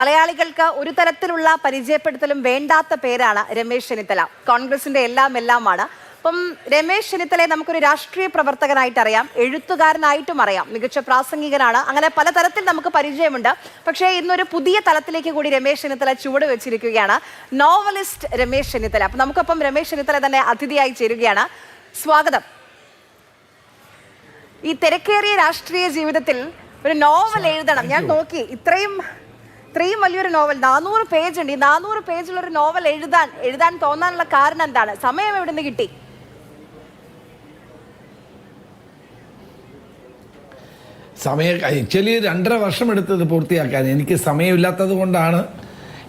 മലയാളികൾക്ക് ഒരു തരത്തിലുള്ള പരിചയപ്പെടുത്തലും വേണ്ടാത്ത പേരാണ് രമേശ് ചെന്നിത്തല. കോൺഗ്രസിന്റെ എല്ലാമാണ്. അപ്പം രമേശ് ചെന്നിത്തലയെ നമുക്കൊരു രാഷ്ട്രീയ പ്രവർത്തകനായിട്ട് അറിയാം, എഴുത്തുകാരനായിട്ടും അറിയാം, മികച്ച പ്രാസംഗികനാണ്. അങ്ങനെ പലതരത്തിൽ നമുക്ക് പരിചയമുണ്ട്. പക്ഷേ ഇന്നൊരു പുതിയ തലത്തിലേക്ക് കൂടി രമേശ് ചെന്നിത്തല ചുവട് വെച്ചിരിക്കുകയാണ്. നോവലിസ്റ്റ് രമേശ് ചെന്നിത്തല. അപ്പം നമുക്കൊപ്പം രമേശ് ചെന്നിത്തല തന്നെ അതിഥിയായി ചേരുകയാണ്. സ്വാഗതം. ഈ തിരക്കേറിയ രാഷ്ട്രീയ ജീവിതത്തിൽ ഒരു നോവൽ എഴുതണം. ഞാൻ നോക്കി, ഇത്രയും വലിയൊരു നോവൽ, 400 പേജ് ഉണ്ട്. ഈ 400 പേജിലൊരു നോവൽ എഴുതാൻ തോന്നാനുള്ള കാരണം എന്താണ്? സമയം എവിടെ നിന്ന് കിട്ടി? ആക്ച്വലി 2.5 വർഷം എടുത്തത് പൂർത്തിയാക്കാൻ. എനിക്ക് സമയമില്ലാത്തത് കൊണ്ടാണ്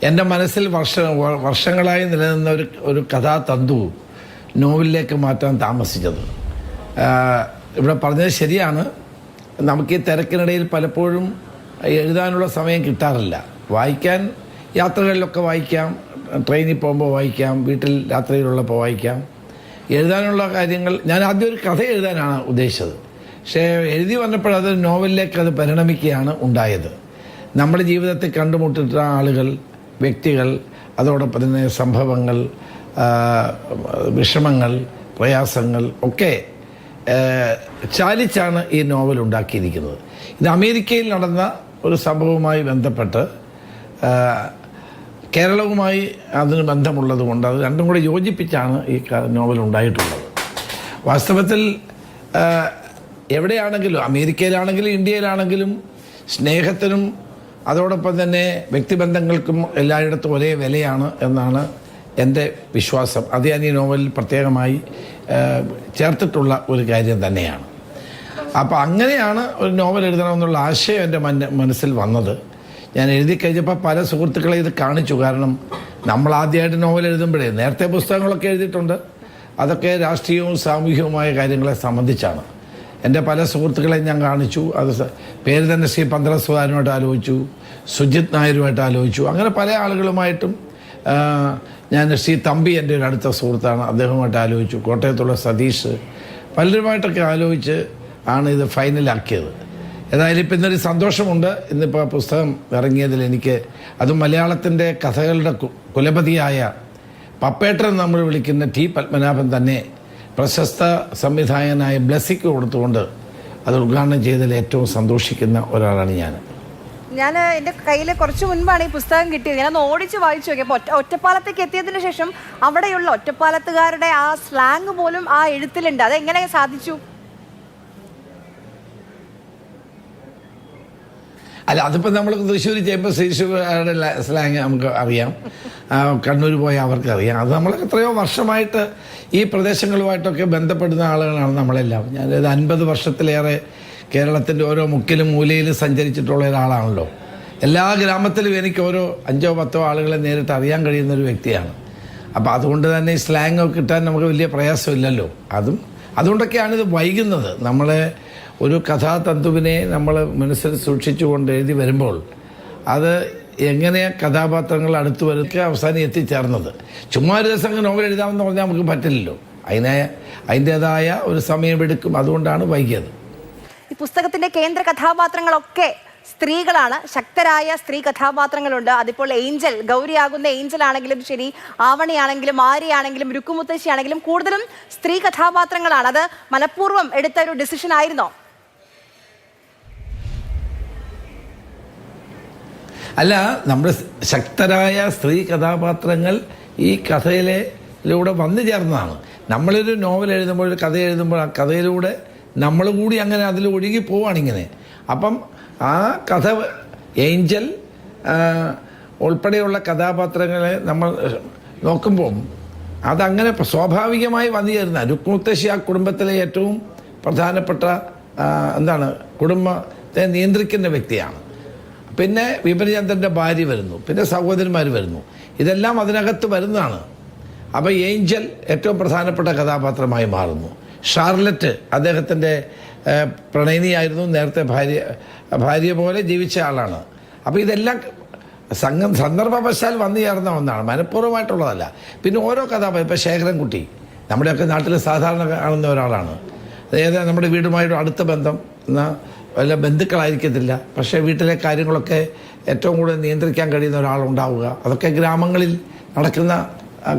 എൻ്റെ മനസ്സിൽ വർഷങ്ങളായി നിലനിന്ന ഒരു കഥാതന്തു നോവലിലേക്ക് മാറ്റാൻ താമസിച്ചത്. ഇവിടെ പറഞ്ഞത് ശരിയാണ്. നമുക്ക് ഈ തിരക്കിനിടയിൽ പലപ്പോഴും എഴുതാനുള്ള സമയം കിട്ടാറില്ല. വായിക്കാൻ യാത്രകളിലൊക്കെ വായിക്കാം, ട്രെയിനിൽ പോകുമ്പോൾ വായിക്കാം, വീട്ടിൽ രാത്രിയിലുള്ളപ്പോൾ വായിക്കാം. എഴുതാനുള്ള കാര്യങ്ങൾ, ഞാൻ ആദ്യം ഒരു കഥ എഴുതാനാണ് ഉദ്ദേശിച്ചത്. പക്ഷേ എഴുതി വന്നപ്പോൾ അത് നോവലിലേക്ക് അത് പരിണമിക്കുകയാണ് ഉണ്ടായത്. നമ്മുടെ ജീവിതത്തിൽ കണ്ടുമുട്ടിട്ട ആളുകൾ, വ്യക്തികൾ, അതോടൊപ്പം തന്നെ സംഭവങ്ങൾ, വിഷമങ്ങൾ, പ്രയാസങ്ങൾ ഒക്കെ ചാലിച്ചാണ് ഈ നോവൽ ഉണ്ടാക്കിയിരിക്കുന്നത്. ഇത് അമേരിക്കയിൽ നടന്ന ഒരു സംഭവവുമായി ബന്ധപ്പെട്ട് കേരളവുമായി അതിന് ബന്ധമുള്ളത് കൊണ്ട് അത് രണ്ടും കൂടെ യോജിപ്പിച്ചാണ് ഈ നോവൽ ഉണ്ടായിട്ടുള്ളത്. വാസ്തവത്തിൽ എവിടെയാണെങ്കിലും, അമേരിക്കയിലാണെങ്കിലും ഇന്ത്യയിലാണെങ്കിലും, സ്നേഹത്തിനും അതോടൊപ്പം തന്നെ വ്യക്തിബന്ധങ്ങൾക്കും എല്ലായിടത്തും ഒരേ വിലയാണ് എന്നാണ് എൻ്റെ വിശ്വാസം. അത് ഞാൻ ഈ നോവലിൽ പ്രത്യേകമായി ചേർത്തിട്ടുള്ള ഒരു കാര്യം തന്നെയാണ്. അപ്പോൾ അങ്ങനെയാണ് ഒരു നോവൽ എഴുതണമെന്നുള്ള ആശയം എൻ്റെ മനസ്സിൽ വന്നത്. ഞാൻ എഴുതി കഴിഞ്ഞപ്പോൾ പല സുഹൃത്തുക്കളെ ഇത് കാണിച്ചു. കാരണം നമ്മൾ ആദ്യമായിട്ട് നോവൽ എഴുതുമ്പോഴേ, നേരത്തെ പുസ്തകങ്ങളൊക്കെ എഴുതിയിട്ടുണ്ട്, അതൊക്കെ രാഷ്ട്രീയവും സാമൂഹികവുമായ കാര്യങ്ങളെ സംബന്ധിച്ചാണ്. എൻ്റെ പല സുഹൃത്തുക്കളെയും ഞാൻ കാണിച്ചു. അത് പേര് തന്നെ ശ്രീ പന്ത്രസുധാരനുമായിട്ട് ആലോചിച്ചു, സുജിത് നായരുമായിട്ട് ആലോചിച്ചു. അങ്ങനെ പല ആളുകളുമായിട്ടും ഞാൻ ശ്രീ തമ്പി എൻ്റെ ഒരു അടുത്ത സുഹൃത്താണ്, അദ്ദേഹവുമായിട്ട് ആലോചിച്ചു. കോട്ടയത്തുള്ള സതീഷ്, പലരുമായിട്ടൊക്കെ ആലോചിച്ച് ആണ് ഇത് ഫൈനലാക്കിയത്. ഏതായാലും ഇപ്പം ഇന്നൊരു സന്തോഷമുണ്ട്. ഇന്നിപ്പോൾ പുസ്തകം ഇറങ്ങിയതിൽ എനിക്ക്, അതും മലയാളത്തിൻ്റെ കഥകളുടെ കുലപതിയായ പപ്പേട്ടൻ നമ്മൾ വിളിക്കുന്ന ടി പത്മനാഭൻ തന്നെ പ്രശസ്ത സംവിധായകനായ ബ്ലെസ്സിക്ക് കൊടുത്തുകൊണ്ട് അത് ഉദ്ഘാടനം ചെയ്തതിൽ ഏറ്റവും സന്തോഷിക്കുന്ന ഒരാളാണ് ഞാൻ. എൻ്റെ കയ്യിൽ കുറച്ച് മുൻപാണ് ഈ പുസ്തകം കിട്ടിയത്. ഞാനൊന്ന് ഓടിച്ച് വായിച്ചു നോക്കിയപ്പോൾ ഒറ്റപ്പാലത്തേക്ക് എത്തിയതിന് ശേഷം അവിടെയുള്ള ഒറ്റപ്പാലത്തുകാരുടെ ആ സ്ലാങ് പോലും ആ എഴുത്തിലുണ്ട്. അതെങ്ങനെ സാധിച്ചു? അല്ല, അതിപ്പോൾ നമ്മൾ തൃശ്ശൂർ ചെയ്യുമ്പോൾ ശ്രീശുരുടെ സ്ലാങ് നമുക്ക് അറിയാം, കണ്ണൂർ പോയാൽ അവർക്കറിയാം. അത് നമ്മൾ എത്രയോ വർഷമായിട്ട് ഈ പ്രദേശങ്ങളുമായിട്ടൊക്കെ ബന്ധപ്പെടുന്ന ആളുകളാണ് നമ്മളെല്ലാം. ഞാനത് 50 വർഷത്തിലേറെ കേരളത്തിൻ്റെ ഓരോ മുക്കിലും മൂലയിലും സഞ്ചരിച്ചിട്ടുള്ള ഒരാളാണല്ലോ. എല്ലാ ഗ്രാമത്തിലും എനിക്ക് ഓരോ 5-10 ആളുകളെ നേരിട്ട് അറിയാൻ കഴിയുന്ന ഒരു വ്യക്തിയാണ്. അപ്പോൾ അതുകൊണ്ട് തന്നെ ഈ സ്ലാങ് കിട്ടാൻ നമുക്ക് വലിയ പ്രയാസമില്ലല്ലോ. അതുകൊണ്ടൊക്കെയാണ് ഇത് വൈകുന്നത്. നമ്മളെ ഒരു കഥാതന്തുവിനെ നമ്മൾ മനസ്സിൽ സൂക്ഷിച്ചുകൊണ്ട് എഴുതി വരുമ്പോൾ അത് എങ്ങനെ കഥാപാത്രങ്ങൾ അടുത്ത് വരുക അവസാനം എത്തിച്ചേർന്നത്. ചുമ്മാ ഒരു ദിവസം നോവൽ എഴുതാമെന്ന് പറഞ്ഞാൽ നമുക്ക് പറ്റില്ലല്ലോ. അതിൻ്റേതായ ഒരു സമയമെടുക്കും. അതുകൊണ്ടാണ് വൈകിയത്. ഈ പുസ്തകത്തിന്റെ കേന്ദ്ര കഥാപാത്രങ്ങളൊക്കെ സ്ത്രീകളാണ്. ശക്തരായ സ്ത്രീ കഥാപാത്രങ്ങളുണ്ട്. അതിപ്പോൾ ഏഞ്ചൽ, ഗൗരിയാകുന്ന ഏഞ്ചൽ ആണെങ്കിലും ശരി, ആവണിയാണെങ്കിലും, ആര്യയാണെങ്കിലും, രുക്കുമുത്തശ്ശിയാണെങ്കിലും കൂടുതലും സ്ത്രീ കഥാപാത്രങ്ങളാണ്. അത് മനഃപൂർവ്വം എടുത്ത ഒരു ഡിസിഷൻ ആയിരുന്നോ? അല്ല, നമ്മുടെ ശക്തരായ സ്ത്രീ കഥാപാത്രങ്ങൾ ഈ കഥയിലൂടെ വന്നു ചേർന്നതാണ്. നമ്മളൊരു നോവൽ എഴുതുമ്പോൾ, ഒരു കഥ എഴുതുമ്പോൾ, ആ കഥയിലൂടെ നമ്മൾ കൂടി അങ്ങനെ അതിൽ ഒഴുകി പോവാണിങ്ങനെ. അപ്പം ആ കഥ, ഏഞ്ചൽ ഉൾപ്പെടെയുള്ള കഥാപാത്രങ്ങളെ നമ്മൾ നോക്കുമ്പോൾ അതങ്ങനെ സ്വാഭാവികമായി വന്നു ചേരുന്ന രുക്മുത്തശ്ശി ആ കുടുംബത്തിലെ ഏറ്റവും പ്രധാനപ്പെട്ട കുടുംബത്തെ നിയന്ത്രിക്കുന്ന വ്യക്തിയാണ്. പിന്നെ വിപിനചന്ദ്രൻ്റെ ഭാര്യ വരുന്നു, പിന്നെ സഹോദരന്മാർ വരുന്നു. ഇതെല്ലാം അതിനകത്ത് വരുന്നതാണ്. അപ്പോൾ ഏഞ്ചൽ ഏറ്റവും പ്രധാനപ്പെട്ട കഥാപാത്രമായി മാറുന്നു. ഷാർലറ്റ് അദ്ദേഹത്തിൻ്റെ പ്രണയിനിയായിരുന്നു, നേരത്തെ ഭാര്യ പോലെ ജീവിച്ച ആളാണ്. അപ്പോൾ ഇതെല്ലാം സന്ദർഭവശാൽ വന്നു ചേർന്ന ഒന്നാണ്, മനഃപൂർവ്വമായിട്ടുള്ളതല്ല. പിന്നെ ഓരോ കഥാപാത്രം, ഇപ്പോൾ ശേഖരൻകുട്ടി നമ്മുടെയൊക്കെ നാട്ടിൽ സാധാരണ കാണുന്ന ഒരാളാണ്. അതായത് നമ്മുടെ വീടുമായിട്ട് അടുത്ത ബന്ധം, വല്ല ബന്ധുക്കളായിരിക്കത്തില്ല, പക്ഷേ വീട്ടിലെ കാര്യങ്ങളൊക്കെ ഏറ്റവും കൂടുതൽ നിയന്ത്രിക്കാൻ കഴിയുന്ന ഒരാളുണ്ടാവുക, അതൊക്കെ ഗ്രാമങ്ങളിൽ നടക്കുന്ന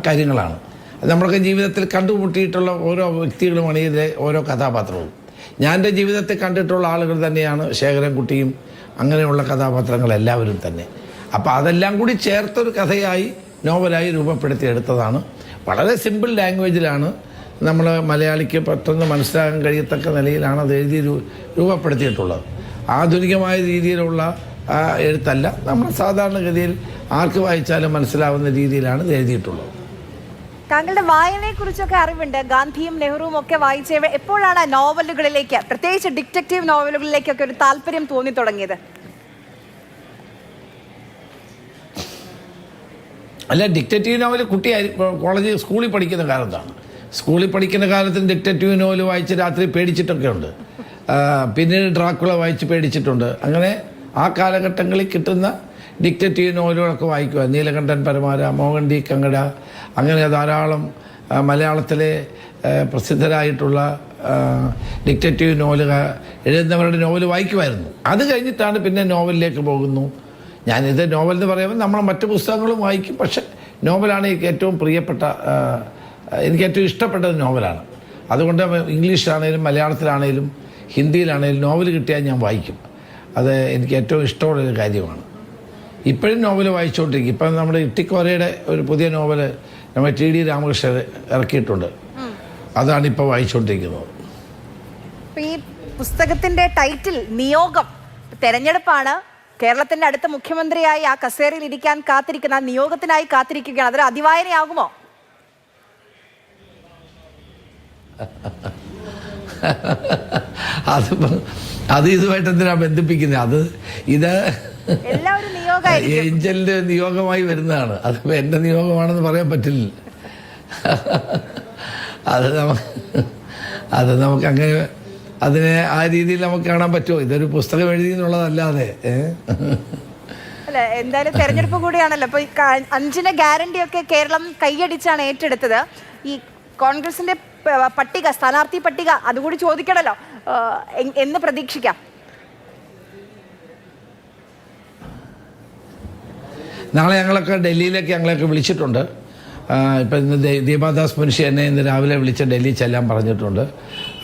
കാര്യങ്ങളാണ്. അത് നമ്മളൊക്കെ ജീവിതത്തിൽ കണ്ടുമുട്ടിയിട്ടുള്ള ഓരോ വ്യക്തികളുമാണ് ഇതിലെ ഓരോ കഥാപാത്രവും. ഞാൻ എൻ്റെ ജീവിതത്തിൽ കണ്ടിട്ടുള്ള ആളുകൾ തന്നെയാണ് ശേഖരൻകുട്ടിയും അങ്ങനെയുള്ള കഥാപാത്രങ്ങൾ എല്ലാവരും തന്നെ. അപ്പോൾ അതെല്ലാം കൂടി ചേർത്തൊരു കഥയായി നോവലായി രൂപപ്പെടുത്തിയെടുത്തതാണ്. വളരെ സിമ്പിൾ ലാംഗ്വേജിലാണ്, നമ്മൾ മലയാളിക്ക് പെട്ടെന്ന് മനസ്സിലാക്കാൻ കഴിയത്തക്ക നിലയിലാണ് അത് എഴുതി രൂപപ്പെടുത്തിയിട്ടുള്ളത്. ആധുനികമായ രീതിയിലുള്ള എഴുത്തല്ല, നമ്മൾ സാധാരണഗതിയിൽ ആർക്ക് വായിച്ചാലും മനസ്സിലാവുന്ന രീതിയിലാണ് ഇത് എഴുതിയിട്ടുള്ളത്. താങ്കളുടെ വായനയെ കുറിച്ചൊക്കെ അറിവുണ്ട്. ഗാന്ധിയും നെഹ്റുവും ഒക്കെ വായിച്ച എപ്പോഴാണ് നോവലുകളിലേക്ക്, പ്രത്യേകിച്ച് ഡിറ്റക്റ്റീവ് നോവലുകളിലേക്കൊക്കെ ഒരു താല്പര്യം തോന്നി തുടങ്ങിയത്? അല്ല, ഡിറ്റക്റ്റീവ് നോവൽ സ്കൂളിൽ പഠിക്കുന്ന കാലത്താണ്. സ്കൂളിൽ പഠിക്കുന്ന കാലത്തിന് ഡിറ്റക്റ്റീവ് നോവൽ വായിച്ച് രാത്രി പേടിച്ചിട്ടൊക്കെ ഉണ്ട്. പിന്നീട് ഡ്രാക്കുള വായിച്ച് പേടിച്ചിട്ടുണ്ട്. അങ്ങനെ ആ കാലഘട്ടങ്ങളിൽ കിട്ടുന്ന ഡിറ്റക്റ്റീവ് നോവലുകളൊക്കെ വായിക്കുക. നീലകണ്ഠൻ പരമാര, മോഹൻ ഡി കങ്കട, അങ്ങനെ ധാരാളം മലയാളത്തിലെ പ്രസിദ്ധരായിട്ടുള്ള ഡിറ്റക്റ്റീവ് നോവലുകൾ എഴുതുന്നവരുടെ നോവൽ വായിക്കുമായിരുന്നു. അത് കഴിഞ്ഞിട്ടാണ് പിന്നെ നോവലിലേക്ക് പോകുന്നു. ഞാനിത് നോവൽ എന്ന് പറയുമ്പോൾ നമ്മൾ മറ്റു പുസ്തകങ്ങളും വായിക്കും, പക്ഷെ നോവലാണ് എനിക്ക് ഏറ്റവും പ്രിയപ്പെട്ട, എനിക്ക് ഏറ്റവും ഇഷ്ടപ്പെട്ടത് നോവലാണ്. അതുകൊണ്ട് ഇംഗ്ലീഷിലാണേലും മലയാളത്തിലാണേലും ഹിന്ദിയിലാണേലും നോവൽ കിട്ടിയാൽ ഞാൻ വായിക്കും. അത് എനിക്ക് ഏറ്റവും ഇഷ്ടമുള്ളൊരു കാര്യമാണ്. ഇപ്പോഴും നോവൽ വായിച്ചുകൊണ്ടിരിക്കും. ഇപ്പം നമ്മുടെ ഇട്ടിക്കോരയുടെ ഒരു പുതിയ നോവൽ നമ്മൾ TD രാമകൃഷ്ണൻ ഇറക്കിയിട്ടുണ്ട്. അതാണ് ഇപ്പോൾ വായിച്ചുകൊണ്ടിരിക്കുന്നത്. ഈ പുസ്തകത്തിന്റെ ടൈറ്റിൽ നിയോഗം, തെരഞ്ഞെടുപ്പാണ്. കേരളത്തിന്റെ അടുത്ത മുഖ്യമന്ത്രിയായി ആ കസേരയിൽ ഇരിക്കാൻ കാത്തിരിക്കുന്ന, ആ നിയോഗത്തിനായി കാത്തിരിക്കുകയാണ്. അതൊരു അതിവായനയാകുമോ? അത് ഇതുമായിട്ട് എന്തിനാ ബന്ധിപ്പിക്കുന്നത്? ഇത് ഏഞ്ചലിന്റെ നിയോഗമായി വരുന്നതാണ്. അതിപ്പോ എന്റെ നിയോഗമാണെന്ന് പറയാൻ പറ്റില്ല. അത് നമുക്ക് അങ്ങനെ അതിനെ ആ രീതിയിൽ നമുക്ക് കാണാൻ പറ്റുമോ? ഇതൊരു പുസ്തകം എഴുതി എന്നുള്ളതല്ലാതെ. അല്ല, എന്തായാലും തെരഞ്ഞെടുപ്പ് കൂടിയാണല്ലോ. അപ്പൊ 5 ഗ്യാരണ്ടിയൊക്കെ കേരളം കൈയടിച്ചാണ് ഏറ്റെടുത്തത്. ഈ കോൺഗ്രസിന്റെ പട്ടിക, സ്ഥാനാർത്ഥി പട്ടിക, അതുകൂടി ചോദിക്കണല്ലോ. എന്ന് പ്രതീക്ഷിക്കാം? നാളെ ഞങ്ങളെയൊക്കെ വിളിച്ചിട്ടുണ്ട്. ഇപ്പം ഇന്ന് ദീപാദാസ് മുൻഷി എന്നെ ഇന്ന് രാവിലെ വിളിച്ച് ഡൽഹി ചെല്ലാൻ പറഞ്ഞിട്ടുണ്ട്.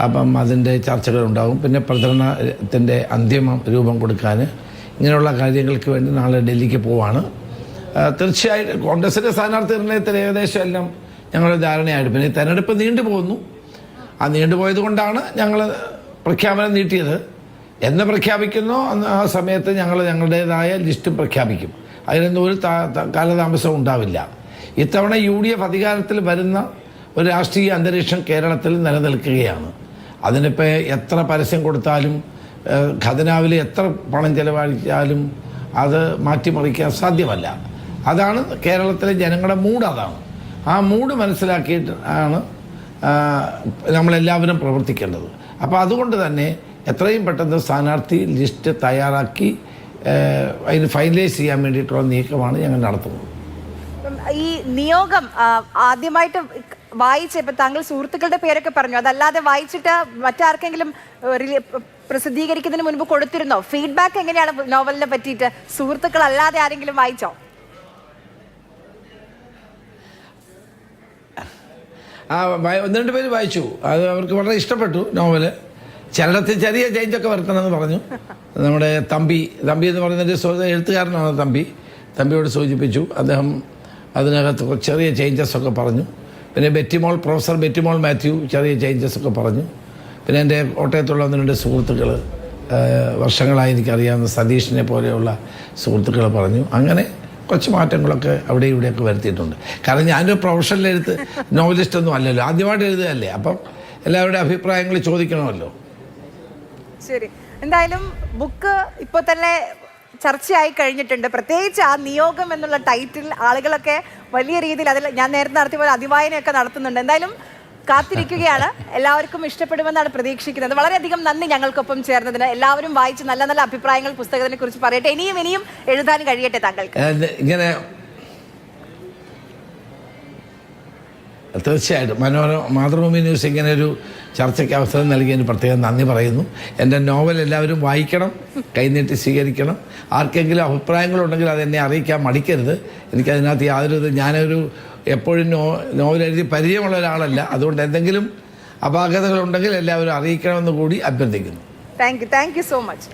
അപ്പം അതിൻ്റെ ചർച്ചകളുണ്ടാകും. പിന്നെ പ്രചരണത്തിൻ്റെ അന്തിമ രൂപം കൊടുക്കാൻ ഇങ്ങനെയുള്ള കാര്യങ്ങൾക്ക് വേണ്ടി നാളെ ഡൽഹിക്ക് പോവാണ്. തീർച്ചയായിട്ടും കോൺഗ്രസിൻ്റെ സ്ഥാനാർത്ഥി നിർണയത്തിൽ ഏകദേശം എല്ലാം ഞങ്ങൾ ധാരണയായിട്ട്. പിന്നെ തെരഞ്ഞെടുപ്പ് നീണ്ടുപോകുന്നു. ആ നീണ്ടുപോയത് കൊണ്ടാണ് ഞങ്ങൾ പ്രഖ്യാപനം നീട്ടിയത്. എന്ന് പ്രഖ്യാപിക്കുന്നോ ആ സമയത്ത് ഞങ്ങൾ ഞങ്ങളുടേതായ ലിസ്റ്റും പ്രഖ്യാപിക്കും. അതിനൊന്നും ഒരു കാലതാമസം ഉണ്ടാവില്ല. ഇത്തവണ UDF അധികാരത്തിൽ വരുന്ന ഒരു രാഷ്ട്രീയ അന്തരീക്ഷം കേരളത്തിൽ നിലനിൽക്കുകയാണ്. അതിനിപ്പോൾ എത്ര പരസ്യം കൊടുത്താലും ഖജനാവിൽ എത്ര പണം ചെലവഴിച്ചാലും അത് മാറ്റിമറിക്കാൻ സാധ്യമല്ല. അതാണ് കേരളത്തിലെ ജനങ്ങളുടെ മൂഡ്. അതാണ് ആ മൂഡ് മനസ്സിലാക്കിയിട്ട് ആണ് നമ്മളെല്ലാവരും പ്രവർത്തിക്കേണ്ടത്. അപ്പോൾ അതുകൊണ്ട് തന്നെ എത്രയും പെട്ടെന്ന് സ്ഥാനാർത്ഥി ലിസ്റ്റ് തയ്യാറാക്കി അതിന് ഫൈനലൈസ് ചെയ്യാൻ വേണ്ടിയിട്ടുള്ള നീക്കമാണ് ഞങ്ങൾ നടത്തുന്നത്. ഈ നിയോഗം ആദ്യമായിട്ട് വായിച്ചപ്പോൾ താങ്കൾ സുഹൃത്തുക്കളുടെ പേരൊക്കെ പറഞ്ഞു. അതല്ലാതെ വായിച്ചിട്ട് മറ്റാർക്കെങ്കിലും പ്രസിദ്ധീകരിക്കുന്നതിന് മുൻപ് കൊടുത്തിരുന്നോ? ഫീഡ്ബാക്ക് എങ്ങനെയാണ് നോവലിനെ പറ്റിയിട്ട്? സുഹൃത്തുക്കൾ അല്ലാതെ ആരെങ്കിലും വായിച്ചോ? ഒന്ന് രണ്ട് പേര് വായിച്ചു. അത് അവർക്ക് വളരെ ഇഷ്ടപ്പെട്ടു നോവല്. ചിലടത്ത് ചെറിയ ചേഞ്ചൊക്കെ വരുത്തണമെന്ന് പറഞ്ഞു. നമ്മുടെ തമ്പി എന്ന് പറയുന്നൊരു എഴുത്തുകാരനാണ്. തമ്പിയോട് സൂചിപ്പിച്ചു. അദ്ദേഹം അതിനകത്ത് ചെറിയ ചേഞ്ചസ് ഒക്കെ പറഞ്ഞു. പിന്നെ പ്രൊഫസർ ബെറ്റിമോൾ മാത്യു ചെറിയ ചേഞ്ചസ് ഒക്കെ പറഞ്ഞു. പിന്നെ എൻ്റെ കോട്ടയത്തുള്ള 1-2 സുഹൃത്തുക്കൾ, വർഷങ്ങളായി എനിക്കറിയാവുന്ന സതീഷിനെ പോലെയുള്ള സുഹൃത്തുക്കൾ പറഞ്ഞു. അങ്ങനെ കുറച്ച് മാറ്റങ്ങളൊക്കെ അവിടെ ഇവിടെയൊക്കെ വരുത്തിയിട്ടുണ്ട്. കാരണം ഞാനൊരു പ്രൊഫഷണൽ നോവലിസ്റ്റൊന്നും അല്ലല്ലോ, ആദ്യമായിട്ട് എഴുതുകയല്ലേ. അപ്പം എല്ലാവരുടെ അഭിപ്രായങ്ങൾ ചോദിക്കണമല്ലോ. ശരി, എന്തായാലും ബുക്ക് ഇപ്പോൾ തന്നെ ചർച്ചയായി കഴിഞ്ഞിട്ടുണ്ട്. പ്രത്യേകിച്ച് ആ നിയോഗം എന്നുള്ള ടൈറ്റിൽ ആളുകളൊക്കെ വലിയ രീതിയിൽ അതിൽ ഞാൻ നേരത്തെ നടത്തിയ പോലെ അതിവായനയൊക്കെ നടത്തുന്നുണ്ട്. എന്തായാലും കാത്തിരിക്കുകയാണ്. എല്ലാവർക്കും ഇഷ്ടപ്പെടുമെന്നാണ് പ്രതീക്ഷിക്കുന്നത്. വളരെയധികം നന്ദി ഞങ്ങൾക്കൊപ്പം ചേർന്നതിന്. എല്ലാവരും വായിച്ച് നല്ല നല്ല അഭിപ്രായങ്ങൾ പുസ്തകത്തിനെ കുറിച്ച് പറയട്ടെ. ഇനിയും എഴുതാൻ കഴിയട്ടെ താങ്കൾക്ക്. ഇങ്ങനെ തീർച്ചയായിട്ടും മാതൃഭൂമി ന്യൂസ് ഇങ്ങനെ ഒരു ചർച്ചയ്ക്ക് അവസരം നൽകിയതിന് പ്രത്യേകം നന്ദി പറയുന്നു. എൻ്റെ നോവൽ എല്ലാവരും വായിക്കണം, കൈനീട്ടി സ്വീകരിക്കണം. ആർക്കെങ്കിലും അഭിപ്രായങ്ങളുണ്ടെങ്കിൽ അതെന്നെ അറിയിക്കാൻ മടിക്കരുത്. എനിക്കതിനകത്ത് യാതൊരു ഞാനൊരു എപ്പോഴും നോവൽ എഴുതി പരിചയമുള്ള ഒരാളല്ല. അതുകൊണ്ട് എന്തെങ്കിലും അപാകതകളുണ്ടെങ്കിൽ എല്ലാവരും അറിയിക്കണമെന്ന് കൂടി അഭ്യർത്ഥിക്കുന്നു. Thank you so much.